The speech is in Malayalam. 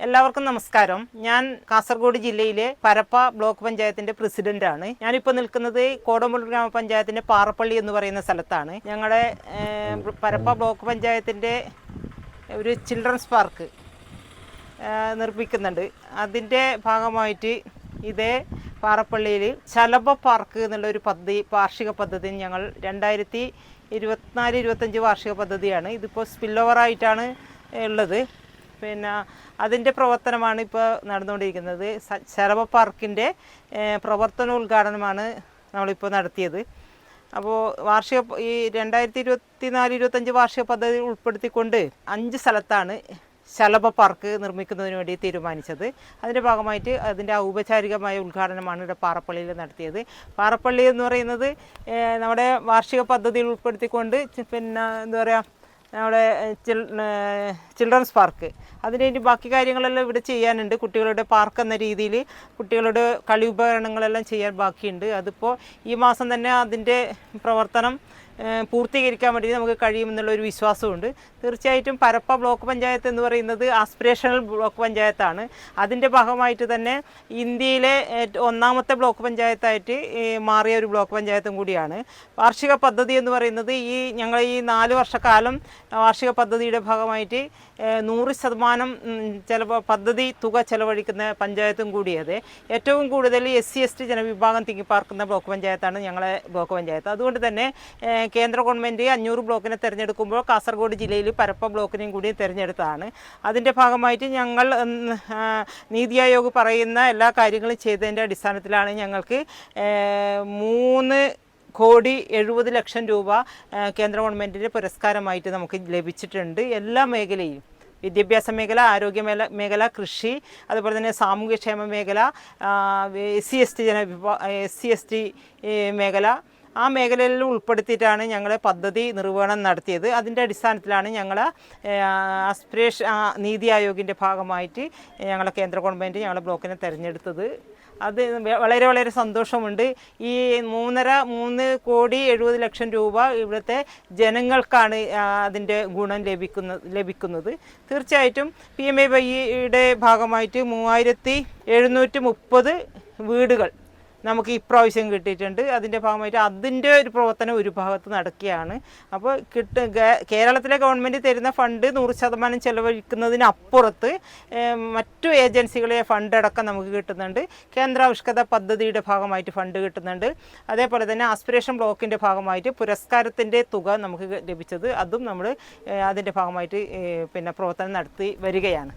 എല്ലാവർക്കും നമസ്കാരം. ഞാൻ കാസർഗോഡ് ജില്ലയിലെ പരപ്പ ബ്ലോക്ക് പഞ്ചായത്തിന്റെ പ്രസിഡന്റാണ്. ഞാനിപ്പോൾ നിൽക്കുന്നത് കോടമ്പള്ളൂർ ഗ്രാമപഞ്ചായത്തിന്റെ പാറപ്പള്ളി എന്ന് പറയുന്ന സ്ഥലത്താണ്. ഞങ്ങളുടെ പരപ്പ ബ്ലോക്ക് പഞ്ചായത്തിന്റെ ഒരു ചിൽഡ്രൻസ് പാർക്ക് നിർമ്മിക്കുന്നുണ്ട്. അതിൻ്റെ ഭാഗമായിട്ട് ഇതേ പാറപ്പള്ളിയിൽ ശലഭ പാർക്ക് എന്നുള്ളൊരു വാർഷിക പദ്ധതി ഞങ്ങൾ 2024-25 വാർഷിക പദ്ധതിയാണ്. ഇതിപ്പോൾ സ്പിൽ ഓവറായിട്ടാണ് ഉള്ളത്. പിന്നെ അതിൻ്റെ പ്രവർത്തനമാണ് ഇപ്പോൾ നടന്നുകൊണ്ടിരിക്കുന്നത്. ശലഭ പാർക്കിൻ്റെ പ്രവർത്തനോദ്ഘാടനമാണ് നമ്മളിപ്പോൾ നടത്തിയത്. അപ്പോൾ ഈ 2024-25 വാർഷിക പദ്ധതി ഉൾപ്പെടുത്തിക്കൊണ്ട് 5 സ്ഥലത്താണ് ശലഭ പാർക്ക് നിർമ്മിക്കുന്നതിന് വേണ്ടി തീരുമാനിച്ചത്. അതിൻ്റെ ഭാഗമായിട്ട് അതിൻ്റെ ഔപചാരികമായ ഉദ്ഘാടനമാണ് ഇവിടെ പാറപ്പള്ളിയിൽ നടത്തിയത്. പാറപ്പള്ളി എന്ന് പറയുന്നത് നമ്മുടെ വാർഷിക പദ്ധതിയിൽ ഉൾപ്പെടുത്തിക്കൊണ്ട് പിന്നെ എന്താ പറയുക, നമ്മുടെ ചിൽഡ്രൻസ് പാർക്ക്, അതിൻ്റെ ബാക്കി കാര്യങ്ങളെല്ലാം ഇവിടെ ചെയ്യാനുണ്ട്. കുട്ടികളുടെ പാർക്ക് എന്ന രീതിയിൽ കുട്ടികളുടെ കളി ഉപകരണങ്ങളെല്ലാം ചെയ്യാൻ ബാക്കിയുണ്ട്. അതിപ്പോൾ ഈ മാസം തന്നെ അതിൻ്റെ പ്രവർത്തനം പൂർത്തീകരിക്കാൻ വേണ്ടി നമുക്ക് കഴിയുമെന്നുള്ളൊരു വിശ്വാസമുണ്ട്. തീർച്ചയായിട്ടും പരപ്പ ബ്ലോക്ക് പഞ്ചായത്ത് എന്ന് പറയുന്നത് ആസ്പിറേഷണൽ ബ്ലോക്ക് പഞ്ചായത്താണ്. അതിൻ്റെ ഭാഗമായിട്ട് തന്നെ ഇന്ത്യയിലെ 1ാമത്തെ ബ്ലോക്ക് പഞ്ചായത്തായിട്ട് മാറിയ ഒരു ബ്ലോക്ക് പഞ്ചായത്തും കൂടിയാണ്. വാർഷിക പദ്ധതി എന്ന് പറയുന്നത് ഞങ്ങൾ ഈ 4 വർഷക്കാലം വാർഷിക പദ്ധതിയുടെ ഭാഗമായിട്ട് 100% പദ്ധതി തുക ചെലവഴിക്കുന്ന പഞ്ചായത്തും കൂടിയത്. ഏറ്റവും കൂടുതൽ SC/ST ജനവിഭാഗം തിങ്ങിപ്പാർക്കുന്ന ബ്ലോക്ക് പഞ്ചായത്താണ് ഞങ്ങളെ ബ്ലോക്ക് പഞ്ചായത്ത്. അതുകൊണ്ട് തന്നെ കേന്ദ്ര ഗവൺമെൻറ് 500 ബ്ലോക്കിനെ തിരഞ്ഞെടുക്കുമ്പോൾ കാസർഗോഡ് ജില്ലയിൽ പരപ്പ ബ്ലോക്കിനെയും കൂടി തിരഞ്ഞെടുത്തതാണ്. അതിൻ്റെ ഭാഗമായിട്ട് ഞങ്ങൾ നീതി ആയോഗ് പറയുന്ന എല്ലാ കാര്യങ്ങളും ചെയ്തതിൻ്റെ അടിസ്ഥാനത്തിലാണ് ഞങ്ങൾക്ക് 3,70,00,000 രൂപ കേന്ദ്ര ഗവൺമെൻറ്റിൻ്റെ പുരസ്കാരമായിട്ട് നമുക്ക് ലഭിച്ചിട്ടുണ്ട്. എല്ലാ മേഖലയും, വിദ്യാഭ്യാസ മേഖല, ആരോഗ്യ മേഖല, കൃഷി, അതുപോലെ തന്നെ സാമൂഹ്യക്ഷേമ മേഖല, SC/ST മേഖല, ആ മേഖലയിൽ ഉൾപ്പെടുത്തിയിട്ടാണ് ഞങ്ങൾ പദ്ധതി നിർവഹണം നടത്തിയത്. അതിൻ്റെ അടിസ്ഥാനത്തിലാണ് ഞങ്ങൾ നീതി ആയോഗിൻ്റെ ഭാഗമായിട്ട് ഞങ്ങളെ കേന്ദ്ര ഗവൺമെൻറ് ഞങ്ങളെ ബ്ലോക്കിനെ തിരഞ്ഞെടുത്തത്. അത് വളരെ വളരെ സന്തോഷമുണ്ട്. ഈ 3,70,00,000 രൂപ ഇവിടുത്തെ ജനങ്ങൾക്കാണ് അതിൻ്റെ ഗുണം ലഭിക്കുന്നത്. തീർച്ചയായിട്ടും PMAYയുടെ ഭാഗമായിട്ട് 3,730 വീടുകൾ നമുക്ക് ഇപ്രാവശ്യം കിട്ടിയിട്ടുണ്ട്. അതിൻ്റെ ഭാഗമായിട്ട് അതിൻ്റെ ഒരു പ്രവർത്തനം ഒരു ഭാഗത്ത് നടക്കുകയാണ്. അപ്പോൾ കേരളത്തിലെ ഗവൺമെൻറ് തരുന്ന ഫണ്ട് 100% ചെലവഴിക്കുന്നതിനപ്പുറത്ത് മറ്റു ഏജൻസികളെ ഫണ്ട് അടക്കം നമുക്ക് കിട്ടുന്നുണ്ട്. കേന്ദ്രാവിഷ്കൃത പദ്ധതിയുടെ ഭാഗമായിട്ട് ഫണ്ട് കിട്ടുന്നുണ്ട്. അതേപോലെ തന്നെ ആസ്പിറേഷൻ ബ്ലോക്കിൻ്റെ ഭാഗമായിട്ട് പുരസ്കാരത്തിൻ്റെ തുക നമുക്ക് ലഭിച്ചത്, അതും നമ്മൾ അതിൻ്റെ ഭാഗമായിട്ട് പിന്നെ പ്രവർത്തനം നടത്തി വരികയാണ്.